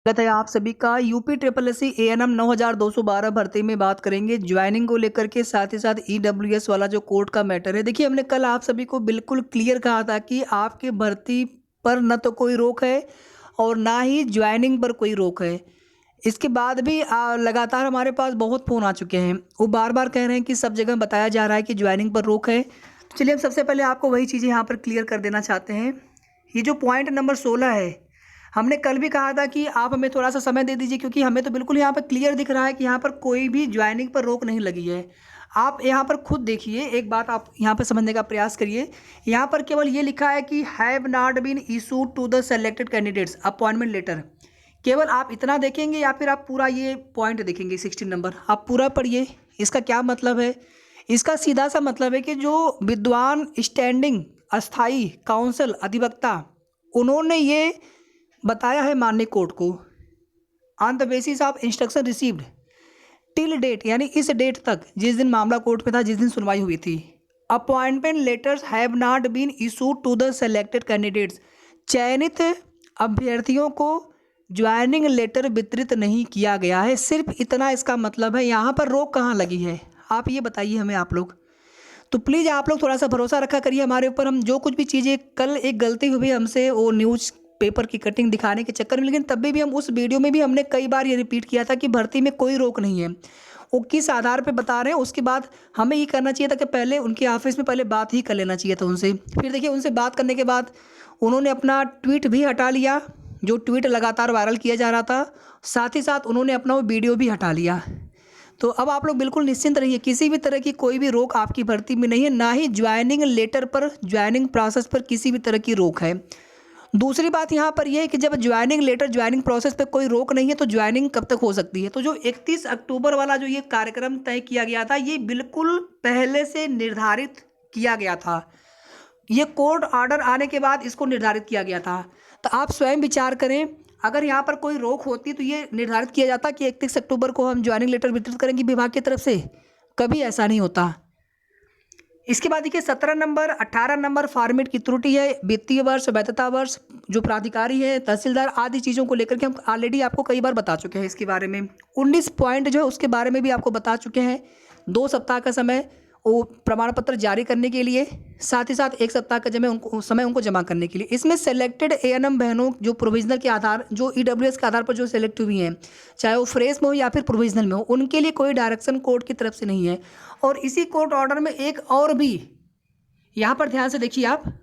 स्वागत है आप सभी का UP triple S C ANM 9212 भर्ती में बात करेंगे ज्वाइनिंग को लेकर के, साथ ही साथ EWS वाला जो कोर्ट का मैटर है। देखिए, हमने कल आप सभी को बिल्कुल क्लियर कहा था कि आपके भर्ती पर न तो कोई रोक है और ना ही ज्वाइनिंग पर कोई रोक है। इसके बाद भी लगातार हमारे पास बहुत फ़ोन आ चुके हैं, वो बार बार कह रहे हैं कि सब जगह बताया जा रहा है कि ज्वाइनिंग पर रोक है। तो चलिए, हम सबसे पहले आपको वही चीज़ें यहाँ पर क्लियर कर देना चाहते हैं। ये जो पॉइंट नंबर 16 है, हमने कल भी कहा था कि आप हमें थोड़ा सा समय दे दीजिए, क्योंकि हमें तो बिल्कुल यहाँ पर क्लियर दिख रहा है कि यहाँ पर कोई भी ज्वाइनिंग पर रोक नहीं लगी है। आप यहाँ पर खुद देखिए, एक बात आप यहाँ पर समझने का प्रयास करिए। यहाँ पर केवल ये लिखा है कि have not been issued to the selected candidates appointment letter. केवल आप इतना देखेंगे या फिर आप पूरा ये पॉइंट देखेंगे 16 नंबर, आप पूरा पढ़िए। इसका क्या मतलब है? इसका सीधा सा मतलब है कि जो विद्वान स्टैंडिंग अस्थाई काउंसिल अधिवक्ता, उन्होंने ये बताया है माननीय कोर्ट को on the basis of instruction received till date, यानी इस डेट तक जिस दिन मामला कोर्ट में था, जिस दिन सुनवाई हुई थी, appointment letters have not been issued to the selected candidates. चयनित अभ्यर्थियों को ज्वाइनिंग लेटर वितरित नहीं किया गया है। सिर्फ इतना इसका मतलब है। यहाँ पर रोक कहाँ लगी है, आप ये बताइए हमें आप लोग। तो प्लीज़ आप लोग थोड़ा सा भरोसा रखा करिए हमारे ऊपर। हम जो कुछ भी चीज़ें, कल एक गलती हुई हमसे वो न्यूज़ पेपर की कटिंग दिखाने के चक्कर में, लेकिन तब भी हम उस वीडियो में भी हमने कई बार ये रिपीट किया था कि भर्ती में कोई रोक नहीं है। वो किस आधार पे बता रहे हैं, उसके बाद हमें ये करना चाहिए था कि पहले उनके ऑफिस में पहले बात ही कर लेना चाहिए था उनसे। फिर देखिए, उनसे बात करने के बाद उन्होंने अपना ट्वीट भी हटा लिया, जो ट्वीट लगातार वायरल किया जा रहा था। साथ ही साथ उन्होंने अपना वो वीडियो भी हटा लिया। तो अब आप लोग बिल्कुल निश्चिंत रहिए, किसी भी तरह की कोई भी रोक आपकी भर्ती में नहीं है, ना ही ज्वाइनिंग लेटर पर, ज्वाइनिंग प्रोसेस पर किसी भी तरह की रोक है। दूसरी बात यहाँ पर यह है कि जब ज्वाइनिंग लेटर, ज्वाइनिंग प्रोसेस पे कोई रोक नहीं है, तो ज्वाइनिंग कब तक हो सकती है? तो जो 31 अक्टूबर वाला जो ये कार्यक्रम तय किया गया था, ये बिल्कुल पहले से निर्धारित किया गया था। ये कोर्ट ऑर्डर आने के बाद इसको निर्धारित किया गया था। तो आप स्वयं विचार करें, अगर यहाँ पर कोई रोक होती तो ये निर्धारित किया जाता कि 31 अक्टूबर को हम ज्वाइनिंग लेटर वितरित करेंगे विभाग की तरफ से। कभी ऐसा नहीं होता। इसके बाद देखिए 17 नंबर 18 नंबर फॉर्मेट की त्रुटि है। वित्तीय वर्ष, वैधता वर्ष, जो प्राधिकारी है, तहसीलदार आदि चीज़ों को लेकर के हम ऑलरेडी आपको कई बार बता चुके हैं इसके बारे में। 19 पॉइंट जो है उसके बारे में भी आपको बता चुके हैं। 2 सप्ताह का समय वो प्रमाण पत्र जारी करने के लिए, साथ ही साथ 1 सप्ताह का समय उनको जमा करने के लिए। इसमें सेलेक्टेड ANM बहनों जो प्रोविजनल के आधार, जो EWS के आधार पर जो सेलेक्ट हुई हैं, चाहे वो फ्रेश में हो या फिर प्रोविजनल में हो, उनके लिए कोई डायरेक्शन कोर्ट की तरफ से नहीं है। और इसी कोर्ट ऑर्डर में एक और भी, यहाँ पर ध्यान से देखिए आप,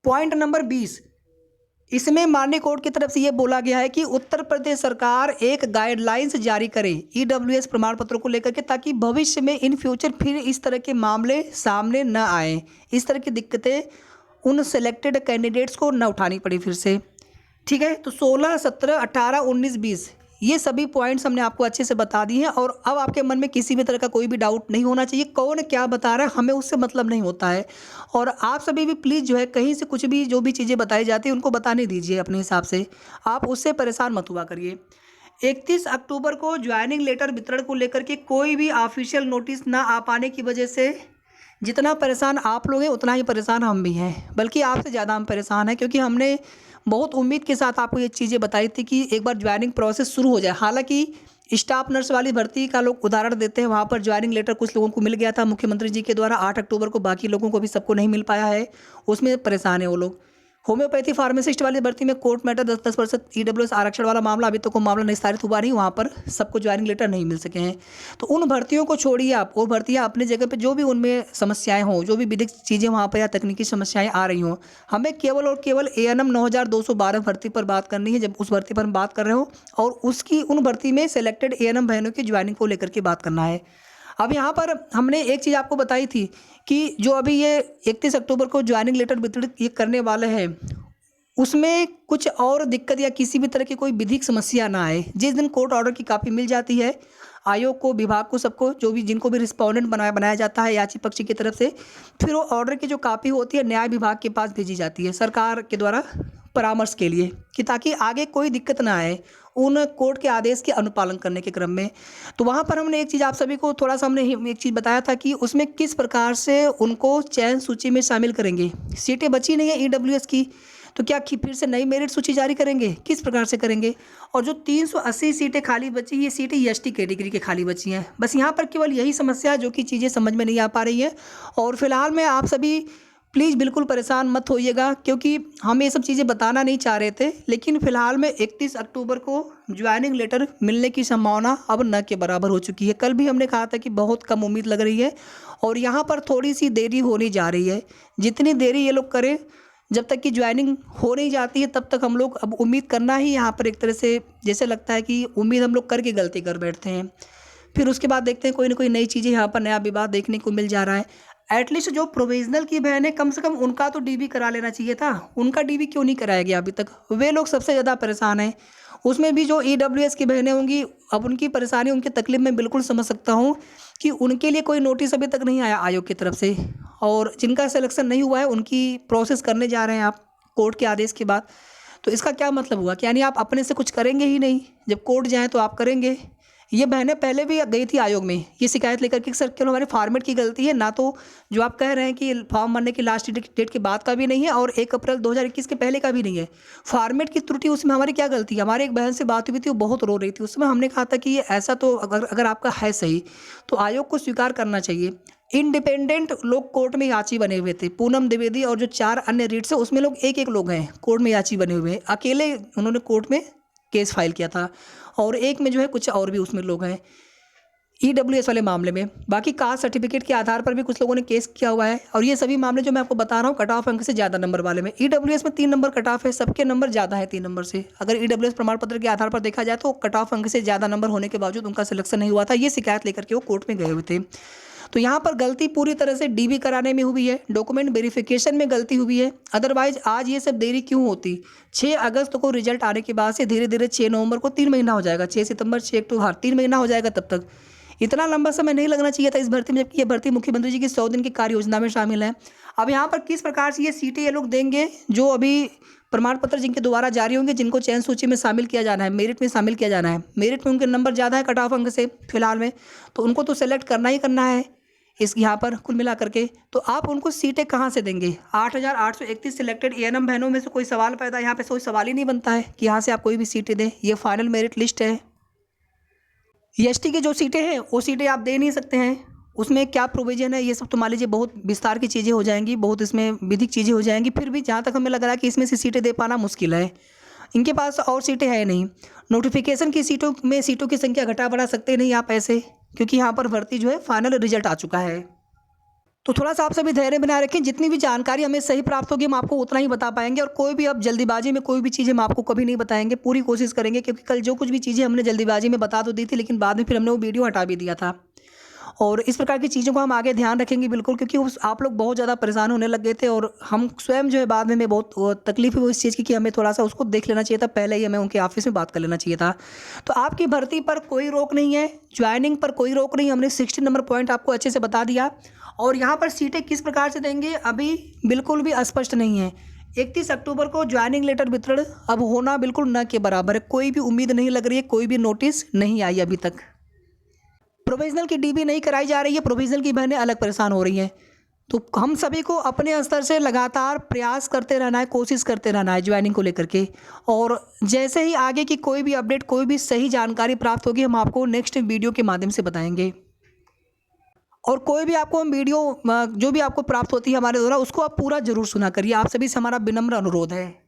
पॉइंट नंबर 20, इसमें माननीय कोर्ट की तरफ से ये बोला गया है कि उत्तर प्रदेश सरकार एक गाइडलाइंस जारी करे EWS प्रमाण पत्रों को लेकर के, ताकि भविष्य में इन फ्यूचर फिर इस तरह के मामले सामने न आए, इस तरह की दिक्कतें उन सेलेक्टेड कैंडिडेट्स को न उठानी पड़ी फिर से। ठीक है, तो 16, 17, 18, 19, 20 ये सभी पॉइंट्स हमने आपको अच्छे से बता दिए हैं। और अब आपके मन में किसी भी तरह का कोई भी डाउट नहीं होना चाहिए। कौन क्या बता रहा है, हमें उससे मतलब नहीं होता है। और आप सभी भी प्लीज़ जो है, कहीं से कुछ भी जो भी चीज़ें बताई जाती हैं उनको बताने दीजिए अपने हिसाब से, आप उससे परेशान मत हुआ करिए। 31 अक्टूबर को ज्वाइनिंग लेटर वितरण को लेकर के कोई भी ऑफिशियल नोटिस ना आ पाने की वजह से जितना परेशान आप लोग हैं, उतना ही परेशान हम भी हैं, बल्कि आपसे ज़्यादा हम परेशान हैं, क्योंकि हमने बहुत उम्मीद के साथ आपको ये चीज़ें बताई थी कि एक बार ज्वाइनिंग प्रोसेस शुरू हो जाए। हालांकि स्टाफ नर्स वाली भर्ती का लोग उदाहरण देते हैं, वहाँ पर ज्वाइनिंग लेटर कुछ लोगों को मिल गया था मुख्यमंत्री जी के द्वारा 8 अक्टूबर को, बाकी लोगों को भी सबको नहीं मिल पाया है, उसमें परेशान है वो लोग। होम्योपैथी फार्मासिस्ट वाली भर्ती में कोर्ट मैटर 10% EWS आरक्षण वाला मामला, अभी तक वो मामला निस्तारित हुआ नहीं, वहाँ पर सबको ज्वाइनिंग लेटर नहीं मिल सके हैं। तो उन भर्तियों को छोड़िए आप, वो भर्तियाँ अपनी जगह पे, जो भी उनमें समस्याएं हों, जो भी विधिक चीज़ें वहाँ पर या तकनीकी समस्याएं आ रही हों, हमें केवल और केवल ANM 9212 भर्ती पर बात करनी है, जब उस भर्ती पर हम बात कर रहे हो, और उसकी उन भर्ती में सेलेक्टेड ANM बहनों की ज्वाइनिंग को लेकर के बात करना है। अब यहाँ पर हमने एक चीज़ आपको बताई थी कि जो अभी ये 31 अक्टूबर को ज्वाइनिंग लेटर वितरित ये करने वाले हैं, उसमें कुछ और दिक्कत या किसी भी तरह की कोई विधिक समस्या ना आए। जिस दिन कोर्ट ऑर्डर की कॉपी मिल जाती है आयोग को, विभाग को, सबको, जो भी जिनको भी रिस्पोंडेंट बनाया जाता है याची पक्ष की तरफ से, फिर वो ऑर्डर की जो कॉपी होती है न्याय विभाग के पास भेजी जाती है सरकार के द्वारा परामर्श के लिए, कि ताकि आगे कोई दिक्कत ना आए उन कोर्ट के आदेश के अनुपालन करने के क्रम में। तो वहाँ पर हमने एक चीज़ आप सभी को थोड़ा सा हमने एक चीज़ बताया था कि उसमें किस प्रकार से उनको चयन सूची में शामिल करेंगे। सीटें बची नहीं है EWS की, तो क्या फिर से नई मेरिट सूची जारी करेंगे, किस प्रकार से करेंगे? और जो 380 सीटें खाली बची, ये सीटें एसटी कैटेगरी के खाली बची हैं। बस यहाँ पर केवल यही समस्या है जो कि चीज़ें समझ में नहीं आ पा रही है। और फिलहाल में आप सभी प्लीज़ बिल्कुल परेशान मत होइएगा, क्योंकि हम ये सब चीज़ें बताना नहीं चाह रहे थे, लेकिन फ़िलहाल में 31 अक्टूबर को ज्वाइनिंग लेटर मिलने की संभावना अब न के बराबर हो चुकी है। कल भी हमने कहा था कि बहुत कम उम्मीद लग रही है और यहाँ पर थोड़ी सी देरी होने जा रही है। जितनी देरी ये लोग करें, जब तक कि ज्वाइनिंग हो नहीं जाती है तब तक हम लोग अब उम्मीद करना ही यहाँ पर एक तरह से जैसे लगता है कि उम्मीद हम लोग करके गलती कर बैठते हैं। फिर उसके बाद देखते हैं कोई ना कोई नई चीज़ें, यहाँ पर नया विवाद देखने को मिल जा रहा है। एटलीस्ट जो प्रोविजनल की बहन है, कम से कम उनका तो डीबी करा लेना चाहिए था। उनका डीबी क्यों नहीं कराया गया अभी तक? वे लोग सबसे ज़्यादा परेशान हैं। उसमें भी जो ईडब्ल्यूएस की बहनें होंगी, अब उनकी परेशानी, उनकी तकलीफ मैं बिल्कुल समझ सकता हूँ कि उनके लिए कोई नोटिस अभी तक नहीं आया आयोग की तरफ से, और जिनका सिलेक्शन नहीं हुआ है उनकी प्रोसेस करने जा रहे हैं आप कोर्ट के आदेश के बाद। तो इसका क्या मतलब हुआ कि यानी आप अपने से कुछ करेंगे ही नहीं, जब कोर्ट जाएँ तो आप करेंगे? ये बहनें पहले भी गई थी आयोग में ये शिकायत लेकर कि सर केवल हमारे फॉर्मेट की गलती है, ना तो जो आप कह रहे हैं कि फॉर्म भरने की लास्ट डेट के बाद का भी नहीं है और 1 अप्रैल 2021 के पहले का भी नहीं है। फॉर्मेट की त्रुटि, उसमें हमारी क्या गलती है? हमारी एक बहन से बात हुई थी, वो बहुत रो रही थी। उसमें हमने कहा था कि ये ऐसा तो अगर आपका है सही तो आयोग को स्वीकार करना चाहिए। इंडिपेंडेंट लोग कोर्ट में याची बने हुए थे, पूनम द्विवेदी और जो 4 अन्य रीट्स है उसमें लोग एक लोग हैं कोर्ट में याची बने हुए हैं। अकेले उन्होंने कोर्ट में केस फाइल किया था और एक में जो है कुछ और भी उसमें लोग हैं ईडब्ल्यूएस वाले मामले में। बाकी कास्ट सर्टिफिकेट के आधार पर भी कुछ लोगों ने केस किया हुआ है। और ये सभी मामले जो मैं आपको बता रहा हूँ कट ऑफ अंक से ज़्यादा नंबर वाले में। ईडब्ल्यूएस में 3 नंबर कट ऑफ है, सबके नंबर ज़्यादा है 3 नंबर से। अगर ईडब्ल्यूएस प्रमाण पत्र के आधार पर देखा जाए तो कट ऑफ अंक से ज़्यादा नंबर होने के बावजूद उनका सिलेक्शन नहीं हुआ था। ये शिकायत लेकर के वो कोर्ट में गए हुए थे। तो यहाँ पर गलती पूरी तरह से डीबी कराने में हुई है, डॉक्यूमेंट वेरिफिकेशन में गलती हुई है। अदरवाइज आज ये सब देरी क्यों होती? 6 अगस्त को रिजल्ट आने के बाद से धीरे धीरे 6 नवंबर को 3 महीना हो जाएगा, 6 सितंबर 6 अक्टूबर 3 महीना हो जाएगा। तब तक इतना लंबा समय नहीं लगना चाहिए था इस भर्ती में, जबकि ये भर्ती मुख्यमंत्री जी की 100 दिन की कार्य योजना में शामिल है। अब यहाँ पर किस प्रकार से ये सीटें ये लोग देंगे, जो अभी प्रमाण पत्र जिनके द्वारा जारी होंगे, जिनको चयन सूची में शामिल किया जाना है, मेरिट में शामिल किया जाना है, मेरिट में उनके नंबर ज़्यादा है कट ऑफ अंक से फिलहाल में, तो उनको तो सेलेक्ट करना ही करना है इस यहाँ पर कुल मिला करके। तो आप उनको सीटें कहाँ से देंगे? 8,831 सिलेक्टेड एएनएम बहनों में से कोई सवाल पैदा, यहाँ पे कोई सवाल ही नहीं बनता है कि यहाँ से आप कोई भी सीटें दें। ये फाइनल मेरिट लिस्ट है। एसटी की जो सीटें हैं वो सीटें आप दे नहीं सकते हैं। उसमें क्या प्रोविजन है ये सब तो मान लीजिए बहुत विस्तार की चीज़ें हो जाएंगी, बहुत इसमें विधिक चीज़ें हो जाएंगी। फिर भी जहाँ तक हमें लग रहा है कि इसमें से सीटें दे पाना मुश्किल है। इनके पास और सीटें हैं नहीं। नोटिफिकेशन की सीटों में सीटों की संख्या घटा बढ़ा सकते नहीं आप ऐसे, क्योंकि यहाँ पर भर्ती जो है फाइनल रिजल्ट आ चुका है। तो थोड़ा सा आप सभी धैर्य बनाए रखें। जितनी भी जानकारी हमें सही प्राप्त होगी हम आपको उतना ही बता पाएंगे, और कोई भी अब जल्दीबाजी में कोई भी चीज़ हम आपको कभी नहीं बताएंगे। पूरी कोशिश करेंगे, क्योंकि कल जो कुछ भी चीज़ें हमने जल्दीबाजी में बता तो दी थी, लेकिन बाद में फिर हमने वो वीडियो हटा भी दिया था। और इस प्रकार की चीज़ों को हम आगे ध्यान रखेंगे बिल्कुल, क्योंकि आप लोग बहुत ज़्यादा परेशान होने लग गए थे और हम स्वयं जो है बाद में हमें बहुत तकलीफ हुई इस चीज़ की कि हमें थोड़ा सा उसको देख लेना चाहिए था, पहले ही हमें उनके ऑफिस में बात कर लेना चाहिए था। तो आपकी भर्ती पर कोई रोक नहीं है, ज्वाइनिंग पर कोई रोक नहीं। हमने 60 नंबर पॉइंट आपको अच्छे से बता दिया। और यहाँ पर सीटें किस प्रकार से देंगे अभी बिल्कुल भी स्पष्ट नहीं है। 31 अक्टूबर को ज्वाइनिंग लेटर वितरण अब होना बिल्कुल न के बराबर है। कोई भी उम्मीद नहीं लग रही है, कोई भी नोटिस नहीं आई अभी तक। प्रोविजनल की डीबी नहीं कराई जा रही है, प्रोविजनल की बहनें अलग परेशान हो रही हैं। तो हम सभी को अपने स्तर से लगातार प्रयास करते रहना है, कोशिश करते रहना है ज्वाइनिंग को लेकर के। और जैसे ही आगे की कोई भी अपडेट, कोई भी सही जानकारी प्राप्त होगी, हम आपको नेक्स्ट वीडियो के माध्यम से बताएंगे। और कोई भी आपको हम वीडियो जो भी आपको प्राप्त होती है हमारे द्वारा, उसको आप पूरा जरूर सुना करिए। आप सभी से हमारा विनम्र अनुरोध है।